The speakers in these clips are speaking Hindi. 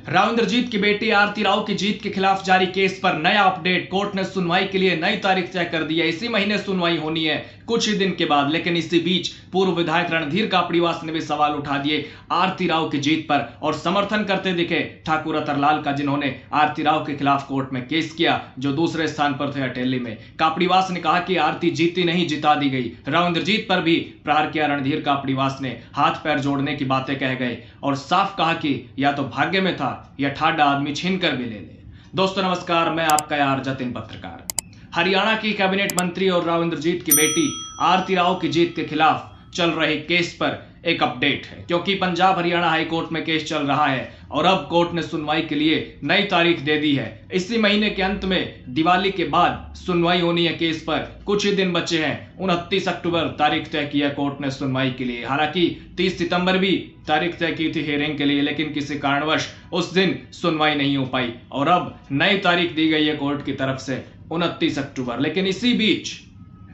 राव इंद्रजीत की बेटी आरती राव की जीत के खिलाफ जारी केस पर नया अपडेट। कोर्ट ने सुनवाई के लिए नई तारीख तय कर दी है। इसी महीने सुनवाई होनी है कुछ ही दिन के बाद। लेकिन इसी बीच पूर्व विधायक रणधीर कापड़ीवास ने भी सवाल उठा दिए आरती राव की जीत पर और समर्थन करते दिखे ठाकुर अतरलाल का, जिन्होंने आरती राव के खिलाफ कोर्ट में केस किया, जो दूसरे स्थान पर थे अटेली में। कापड़ीवास ने कहा कि आरती जीती नहीं, जिता दी गई। राव इंद्रजीत पर भी प्रहार किया रणधीर कापड़ीवास ने, हाथ पैर जोड़ने की बातें कह गए और साफ कहा कि या तो भाग्य में था या ठाडा आदमी छीन कर भी ले ले। दोस्तों नमस्कार, मैं आपका यार जतिन पत्रकार। हरियाणा की कैबिनेट मंत्री और राव इंद्रजीत की बेटी आरती राव की जीत के खिलाफ चल रहे केस पर एक अपडेट है, क्योंकि पंजाब हरियाणा हाई कोर्ट में केस चल रहा है और अब कोर्ट ने सुनवाई के लिए नई तारीख दे दी है। इसी महीने के अंत में दिवाली के बाद सुनवाई होनी है केस पर। कुछ ही दिन बचे हैं। 29 अक्टूबर तारीख तय की है कोर्ट ने सुनवाई के लिए। हालांकि 30 सितंबर भी तारीख तय की थी हियरिंग के लिए, लेकिन किसी कारणवश उस दिन सुनवाई नहीं हो पाई और अब नई तारीख दी गई है कोर्ट की तरफ से 29 अक्टूबर। लेकिन इसी बीच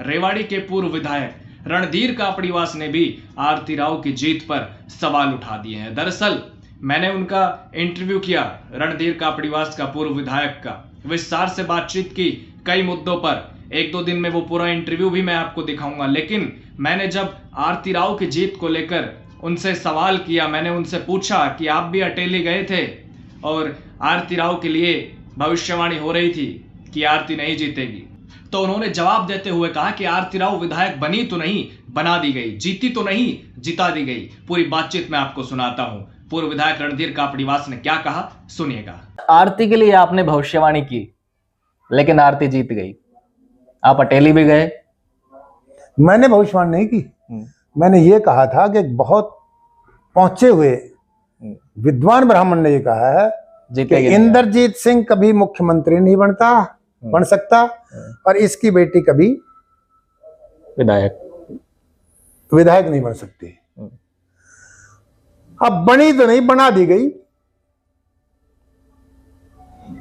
रेवाड़ी के पूर्व विधायक रणधीर कापड़ीवास ने भी आरती राव की जीत पर सवाल उठा दिए हैं। दरअसल मैंने उनका इंटरव्यू किया, रणधीर कापड़ीवास का, पूर्व विधायक का, विस्तार से बातचीत की कई मुद्दों पर। एक दो दिन में वो पूरा इंटरव्यू भी मैं आपको दिखाऊंगा। लेकिन मैंने जब आरती राव की जीत को लेकर उनसे सवाल किया, मैंने उनसे पूछा कि आप भी अटेली गए थे और आरती राव के लिए भविष्यवाणी हो रही थी कि आरती नहीं जीतेगी, तो उन्होंने जवाब देते हुए कहा कि आरती राव विधायक बनी तो नहीं, बना दी गई, जीती तो नहीं, जिता दी गई। पूरी बातचीत मैं आपको सुनाता हूं। पूर्व विधायक रणधीर कापड़ीवास ने क्या कहा, सुनिएगा। आरती के लिए आपने भविष्यवाणी की, लेकिन आरती जीत गई। आप अटेली भी गए। मैंने भविष्यवाणी नहीं की। मैंने ये कहा था कि बहुत पहुंचे हुए विद्वान ब्राह्मण ने ये कहा है कि इंद्रजीत सिंह कभी मुख्यमंत्री नहीं बन सकता और इसकी बेटी कभी विधायक नहीं बन सकती। अब बनी तो नहीं, बना दी गई।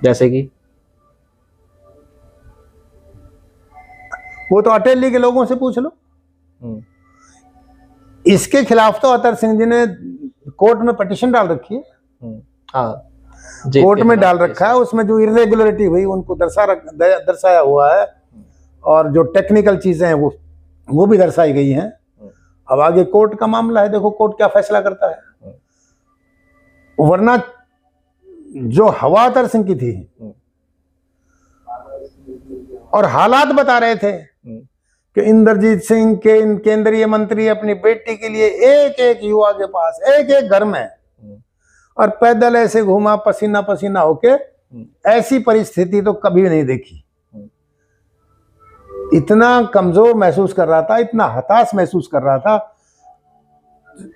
जैसे कि वो तो अटेली के लोगों से पूछ लो। इसके खिलाफ तो अतर सिंह जी ने कोर्ट में पिटीशन डाल रखी है। हाँ, कोर्ट में डाल रखा है। उसमें जो इरेगुलरिटी हुई उनको दर्शाया हुआ है और जो टेक्निकल चीजें हैं वो भी दर्शाई गई हैं। अब आगे कोर्ट का मामला है, देखो कोर्ट क्या फैसला करता है। वरना जो हवा अतर सिंह की थी और हालात बता रहे थे कि इंद्रजीत सिंह के केंद्रीय मंत्री अपनी बेटी के लिए एक एक युवा के पास, एक एक घर में और पैदल ऐसे घूमा पसीना पसीना होके, ऐसी परिस्थिति तो कभी नहीं देखी। इतना कमजोर महसूस कर रहा था, इतना हताश महसूस कर रहा था।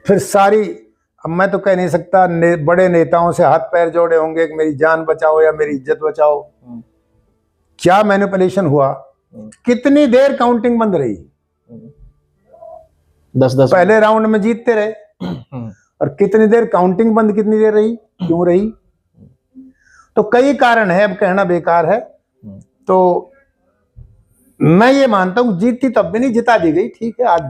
फिर सारी, अब मैं तो कह नहीं सकता, बड़े नेताओं से हाथ पैर जोड़े होंगे कि मेरी जान बचाओ या मेरी इज्जत बचाओ। क्या मैनिपुलेशन हुआ, कितनी देर काउंटिंग बंद रही। 10-10 पहले राउंड में जीतते रहे और कितनी देर काउंटिंग बंद, कितनी देर रही, क्यों रही। तो कई कारण है, अब कहना बेकार है। तो मैं ये मानता हूं जीती तब भी नहीं, जिता दी गई। ठीक है, आज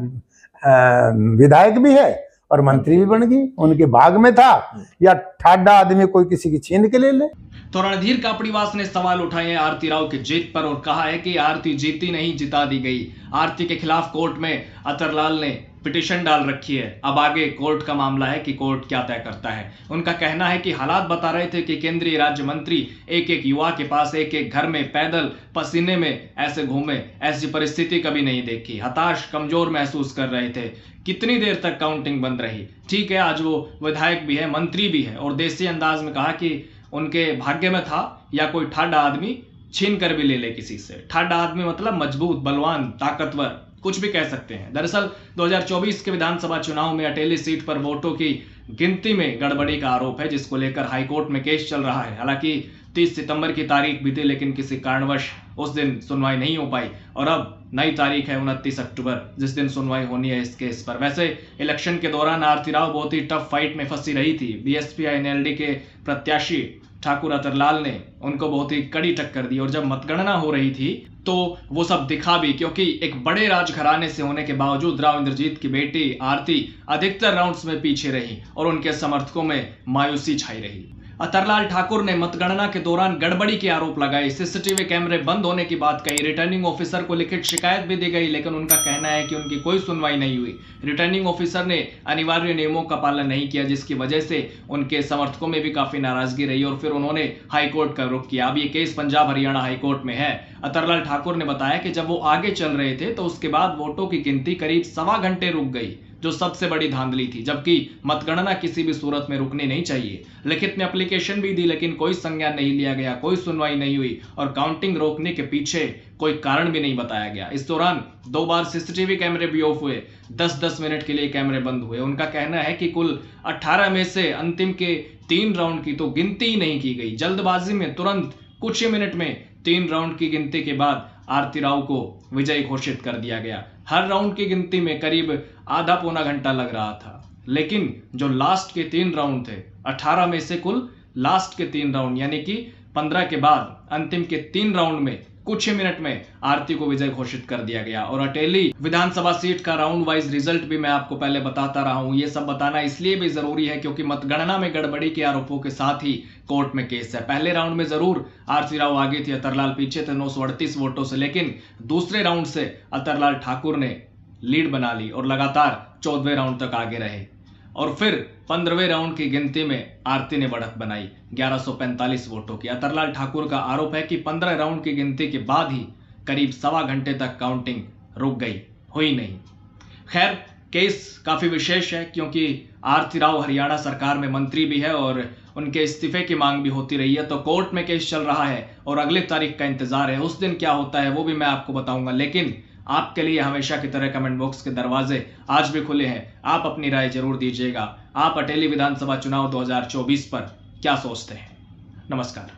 विधायक भी है और मंत्री भी बन गई। उनके भाग में था या ठाडा आदमी कोई किसी की छीन के ले ले। तो रणधीर कापड़ीवास ने सवाल उठाए हैं आरती राव की जीत पर और कहा है कि आरती जीती नहीं, जिता दी गई। आरती के खिलाफ कोर्ट में अतरलाल ने पिटीशन डाल रखी है। अब आगे कोर्ट का मामला है कि कोर्ट क्या तय करता है। उनका कहना है कि हालात बता रहे थे कि केंद्रीय राज्य मंत्री एक एक युवा के पास, एक एक घर में, पैदल पसीने में ऐसे घूमे, ऐसी परिस्थिति कभी नहीं देखी। हताश, कमजोर महसूस कर रहे थे। कितनी देर तक काउंटिंग बंद रही। ठीक है, आज वो विधायक भी है, मंत्री भी है, और देसी अंदाज में कहा कि उनके भाग्य में था या कोई ठाडा आदमी छीन कर भी ले ले किसी से। ठाडा आदमी मतलब मजबूत, बलवान, ताकतवर, कुछ भी कह सकते हैं। दरअसल 2024 के विधानसभा चुनाव में अटेली सीट पर वोटों की गिनती में गड़बड़ी का आरोप है, जिसको लेकर हाईकोर्ट में केस चल रहा है। हालांकि 30 सितंबर की तारीख भी थी, लेकिन किसी कारणवश उस दिन सुनवाई नहीं हो पाई और अब नई तारीख है 29 अक्टूबर, जिस दिन सुनवाई होनी है इस केस पर। वैसे इलेक्शन के दौरान आरती राव बहुत ही टफ फाइट में फंसी रही थी। बीएसपी एनएलडी के प्रत्याशी ठाकुर अतरलाल ने उनको बहुत ही कड़ी टक्कर दी और जब मतगणना हो रही थी तो वो सब दिखा भी, क्योंकि एक बड़े राजघराने से होने के बावजूद राव इंद्रजीत की बेटी आरती अधिकतर राउंड्स में पीछे रही और उनके समर्थकों में मायूसी छाई रही। अतरलाल ठाकुर ने मतगणना के दौरान गड़बड़ी के आरोप लगाए, सीसीटीवी कैमरे बंद होने की बात कही, रिटर्निंग ऑफिसर को लिखित शिकायत भी दी गई, लेकिन उनका कहना है कि उनकी कोई सुनवाई नहीं हुई। रिटर्निंग ऑफिसर ने अनिवार्य नियमों का पालन नहीं किया, जिसकी वजह से उनके समर्थकों में भी काफी नाराजगी रही और फिर उन्होंने हाईकोर्ट का रुख किया। अब ये केस पंजाब हरियाणा हाईकोर्ट में है। अतरलाल ठाकुर ने बताया कि जब वो आगे चल रहे थे तो उसके बाद वोटों की गिनती करीब 1.25 घंटे रुक गई, जो सबसे बड़ी धांधली थी, जबकि मतगणना किसी भी सूरत में रुकनी नहीं चाहिए। लिखित में एप्लीकेशन भी दी, लेकिन कोई संज्ञान नहीं लिया गया, कोई सुनवाई नहीं हुई और काउंटिंग रोकने के पीछे कोई कारण भी नहीं बताया गया। इस दौरान 2 बार सीसीटीवी कैमरे भी ऑफ हुए, 10-10 मिनट के लिए कैमरे बंद हुए। उनका कहना है कि कुल 18 में से अंतिम के 3 राउंड की तो गिनती ही नहीं की गई। जल्दबाजी में तुरंत कुछ ही मिनट में 3 राउंड की गिनती के बाद आरती राव को विजयी घोषित कर दिया गया। हर राउंड की गिनती में करीब आधा पौना घंटा लग रहा था, लेकिन जो लास्ट के 3 राउंड थे, 18 में से कुल लास्ट के 3 राउंड यानी कि 15 के बाद अंतिम के 3 राउंड में कुछ ही मिनट में आरती को विजय घोषित कर दिया गया। और अटेली विधानसभा सीट का राउंड वाइज रिजल्ट भी मैं आपको पहले बताता रहा हूं। ये सब बताना इसलिए भी जरूरी है क्योंकि मतगणना में गड़बड़ी के आरोपों के साथ ही कोर्ट में केस है। पहले राउंड में जरूर आरती राव आगे थी, अतरलाल पीछे थे 938 वोटों से, लेकिन दूसरे राउंड से अतरलाल ठाकुर ने लीड बना ली और लगातार 14वें राउंड तक आगे रहे और फिर 15वें राउंड की गिनती में आरती ने बढ़त बनाई 1145 वोटों की। अतरलाल ठाकुर का आरोप है कि 15 राउंड की गिनती के बाद ही करीब 1.25 घंटे तक काउंटिंग रुक गई, हुई नहीं। खैर, केस काफी विशेष है क्योंकि आरती राव हरियाणा सरकार में मंत्री भी है और उनके इस्तीफे की मांग भी होती रही है, तो कोर्ट में केस चल रहा है और अगली तारीख का इंतजार है। उस दिन क्या होता है वो भी मैं आपको बताऊंगा, लेकिन आपके लिए हमेशा की तरह कमेंट बॉक्स के दरवाजे आज भी खुले हैं। आप अपनी राय जरूर दीजिएगा। आप अटेली विधानसभा चुनाव 2024 पर क्या सोचते हैं? नमस्कार।